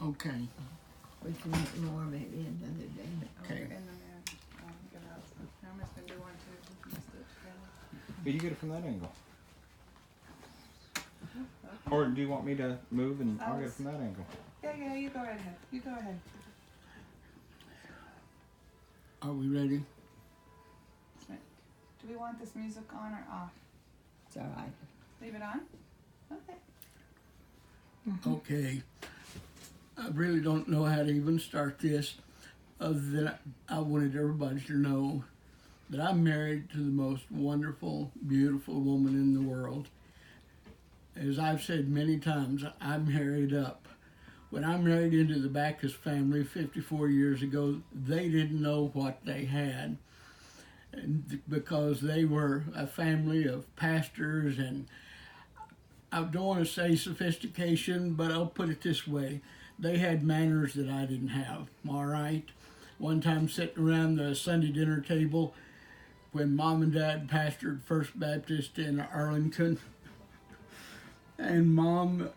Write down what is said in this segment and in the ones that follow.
Okay. We can eat more maybe another day. Okay. In the man, get out. Naomi's gonna do one too. We can just do it together. But you get it from that angle. Or do you want me to move and I'll get it from that angle? Yeah, you go right ahead. You go ahead. Are we ready? Do we want this music on or off? It's all right. Leave it on? Okay. Okay. I really don't know how to even start this, other than I wanted everybody to know that I'm married to the most wonderful, beautiful woman in the world. As I've said many times, I'm married up. When I married into the Backus family 54 years ago, they didn't know what they had, and because they were a family of pastors, and I don't want to say sophistication, but I'll put it this way. They had manners that I didn't have, all right? One time sitting around the Sunday dinner table when Mom and Dad pastored First Baptist in Arlington, and Mom,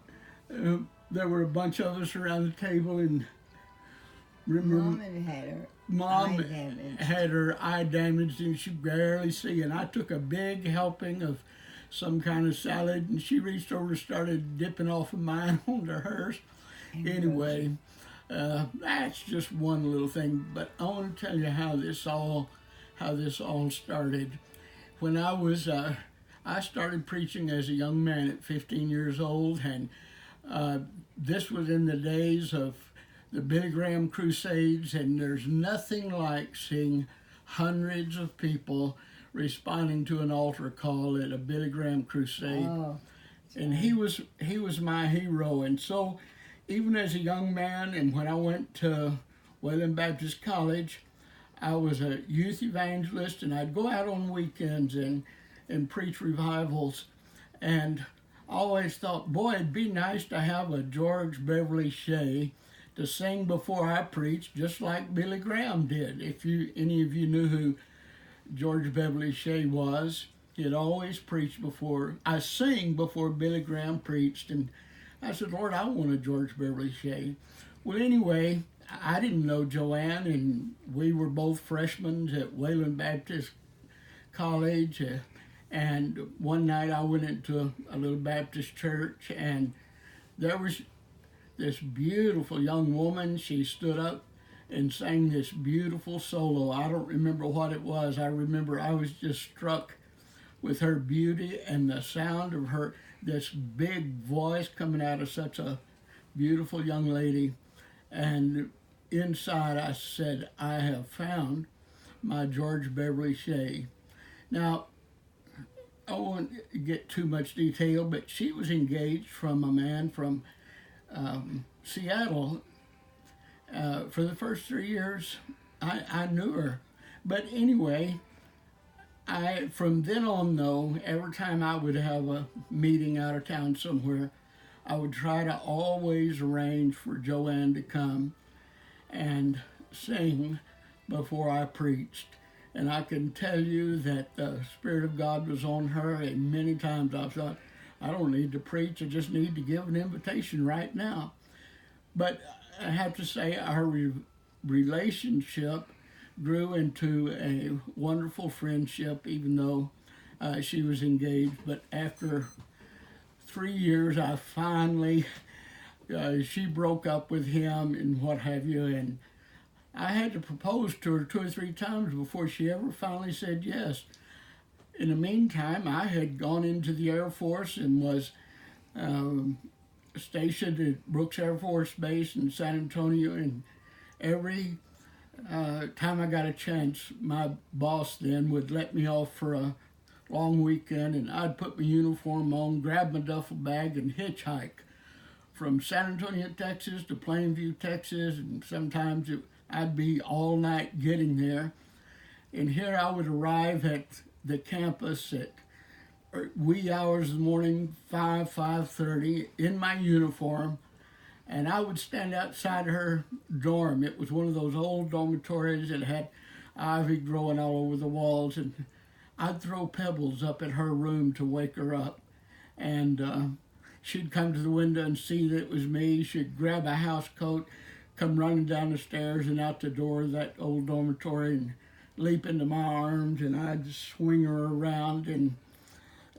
there were a bunch of us around the table, and remember, Mom had her eye damaged and she barely see, and I took a big helping of some kind of salad, and she reached over and started dipping off of mine onto hers. Anyway, that's just one little thing, but I want to tell you how this all started. When I started preaching as a young man at 15 years old, and this was in the days of the Billy Graham Crusades, and there's nothing like seeing hundreds of people responding to an altar call at a Billy Graham crusade. Oh, and he was my hero. And so even as a young man, and when I went to Wayland Baptist College, I was a youth evangelist, and I'd go out on weekends and preach revivals. And I always thought, boy, it'd be nice to have a George Beverly Shea to sing before I preached, just like Billy Graham did. If any of you knew who George Beverly Shea was, he'd always preach before, sing before Billy Graham preached. And I said, Lord, I want a George Beverly Shea. Well, anyway, I didn't know Joanne, and we were both freshmen at Wayland Baptist College. And one night I went into a little Baptist church, and there was this beautiful young woman. She stood up and sang this beautiful solo. I don't remember what it was. I remember I was just struck with her beauty and the sound of her, this big voice coming out of such a beautiful young lady. And inside I said, I have found my George Beverly Shea. Now, I won't get too much detail, but she was engaged from a man from Seattle. For the first 3 years, I knew her. But anyway, from then on, though, every time I would have a meeting out of town somewhere, I would try to always arrange for Joanne to come and sing before I preached. And I can tell you that the Spirit of God was on her, and many times I thought, I don't need to preach, I just need to give an invitation right now. But I have to say our relationship grew into a wonderful friendship, even though she was engaged. But after 3 years, I finally, she broke up with him and what have you, and I had to propose to her 2 or 3 times before she ever finally said yes. In the meantime, I had gone into the Air Force and was stationed at Brooks Air Force Base in San Antonio, and every time I got a chance, my boss then would let me off for a long weekend, and I'd put my uniform on, grab my duffel bag, and hitchhike from San Antonio, Texas to Plainview, Texas, and sometimes I'd be all night getting there. And here I would arrive at the campus at wee hours of the morning, 5:30, in my uniform, and I would stand outside her dorm. It was one of those old dormitories that had ivy growing all over the walls, and I'd throw pebbles up at her room to wake her up. And she'd come to the window and see that it was me. She'd grab a house coat, come running down the stairs and out the door of that old dormitory and leap into my arms, and I'd swing her around,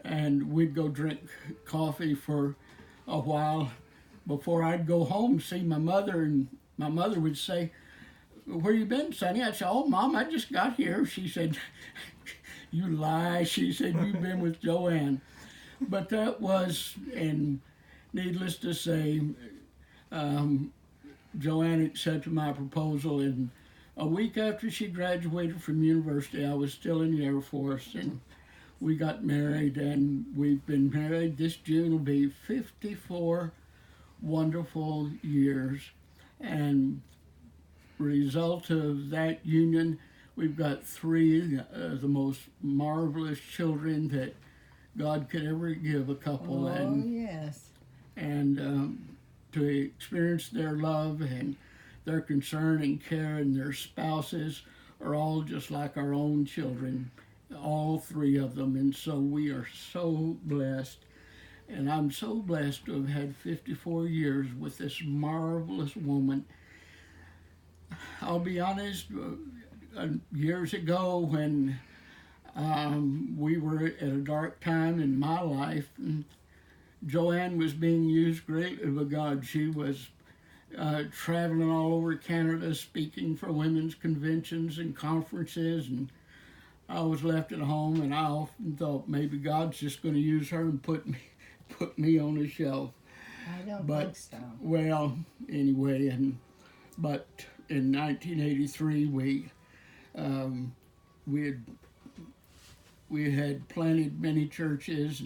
and we'd go drink coffee for a while before I'd go home see my mother. And my mother would say, "Where you been, Sonny?" I'd say, "Oh, Mom, I just got here." She said, "You lie." She said, "You've been with Joanne." But that was, and needless to say, Joanne accepted my proposal, and a week after she graduated from university, I was still in the Air Force, and we got married, and we've been married. This June will be 54 wonderful years, and result of that union, we've got three of the most marvelous children that God could ever give a couple. Oh, yes. And to experience their love and their concern and care, and their spouses are all just like our own children, all three of them. And so we are so blessed. And I'm so blessed to have had 54 years with this marvelous woman. I'll be honest, years ago when we were at a dark time in my life, and Joanne was being used greatly by God. She was traveling all over Canada, speaking for women's conventions and conferences, and I was left at home, and I often thought maybe God's just going to use her and put me on the shelf. I don't But, think so. well, anyway, but in 1983 we had planted many churches,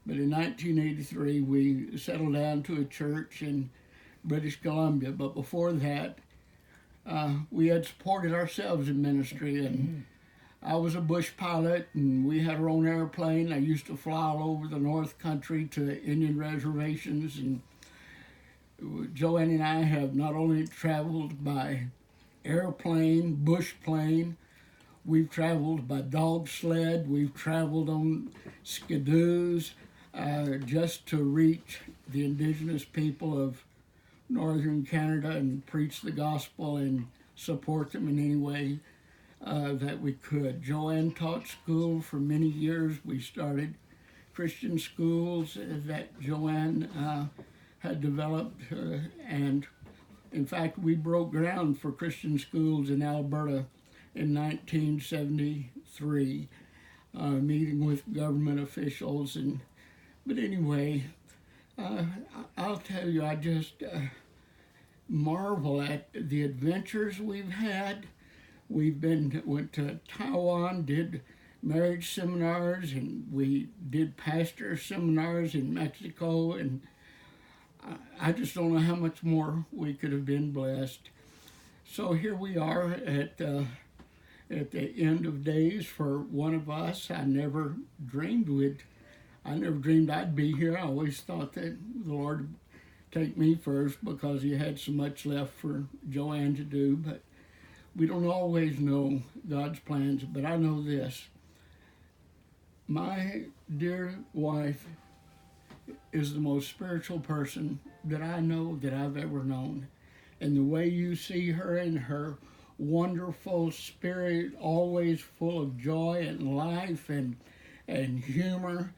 but in 1983 we settled down to a church in British Columbia. But before that, we had supported ourselves in ministry, and I was a bush pilot, and we had our own airplane. I used to fly all over the North Country to Indian reservations, and Joanne and I have not only traveled by airplane, bush plane, we've traveled by dog sled, we've traveled on skidoos, just to reach the indigenous people of northern Canada and preach the gospel and support them in any way that we could. Joanne taught school for many years. We started Christian schools that Joanne had developed, and in fact we broke ground for Christian schools in Alberta in 1973, meeting with government officials. But anyway, I'll tell you, I just marvel at the adventures we've had. Went to Taiwan, did marriage seminars, and we did pastor seminars in Mexico, and I just don't know how much more we could have been blessed. So here we are at the end of days for one of us. I never dreamed I'd be here. I always thought that the Lord would take me first because He had so much left for Joanne to do. But we don't always know God's plans. But I know this: my dear wife is the most spiritual person that I know that I've ever known. And the way you see her in her wonderful spirit, always full of joy and life and humor,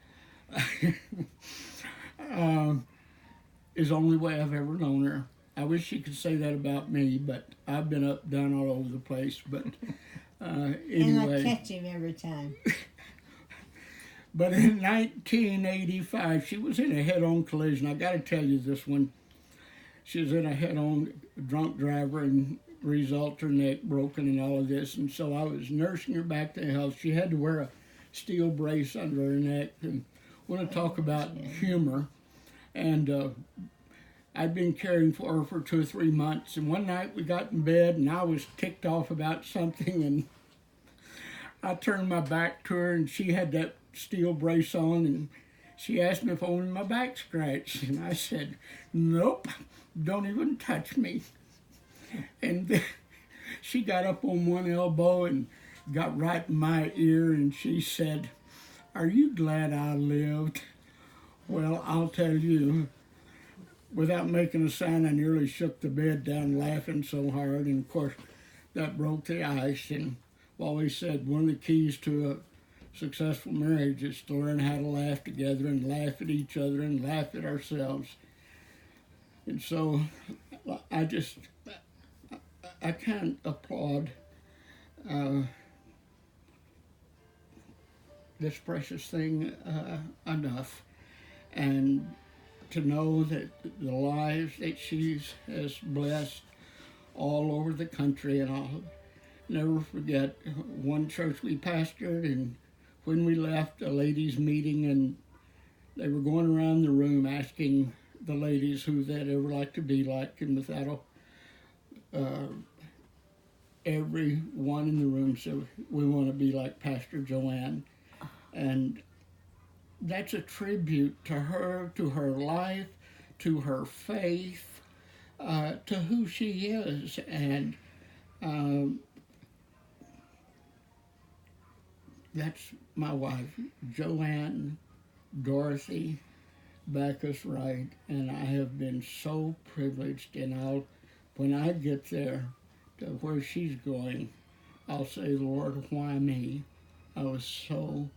is the only way I've ever known her. I wish she could say that about me, but I've been up, down, all over the place. But anyway. And I catch him every time. But in 1985, she was in a head-on collision. I got to tell you this one. She was in a head-on drunk driver, and result her neck broken and all of this. And so I was nursing her back to health. She had to wear a steel brace under her neck. And I want to talk about humor. And I'd been caring for her for 2 or 3 months. And one night we got in bed, and I was ticked off about something. And I turned my back to her, and she had that steel brace on, and she asked me if I wanted my back scratched, and I said, "Nope, don't even touch me." And she got up on one elbow and got right in my ear, and she said, "Are you glad I lived?" Well, I'll tell you, without making a sound, I nearly shook the bed down laughing so hard. And of course, that broke the ice. And I've always said one of the keys to a successful marriage is to learn how to laugh together and laugh at each other and laugh at ourselves. And so I can't applaud this precious thing enough. And to know that the lives that she has blessed all over the country, and I'll never forget one church we pastored, and when we left a ladies' meeting, and they were going around the room asking the ladies who they'd ever like to be like, and without every one in the room said, we want to be like Pastor Joanne. And that's a tribute to her life, to her faith, to who she is. And that's my wife, Joanne Dorothy Backus Wright. And I have been so privileged, and when I get there to where she's going, I'll say, Lord, why me? I was so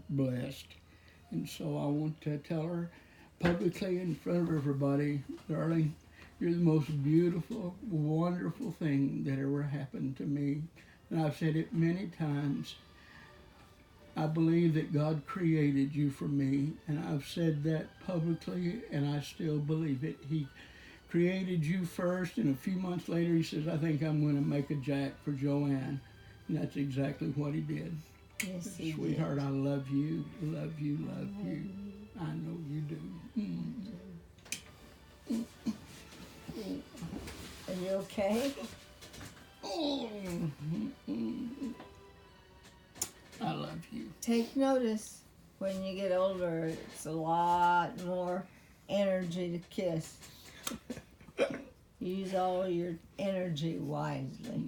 blessed. And so I want to tell her publicly in front of everybody, darling, you're the most beautiful, wonderful thing that ever happened to me. And I've said it many times. I believe that God created you for me, and I've said that publicly, and I still believe it. He created you first, and a few months later he says, I think I'm going to make a jack for Joanne. And that's exactly what he did. Yes, he Sweetheart, I love you, love you, love you. I know you do. Are you okay? I love you. Take notice when you get older, it's a lot more energy to kiss. Use all your energy wisely.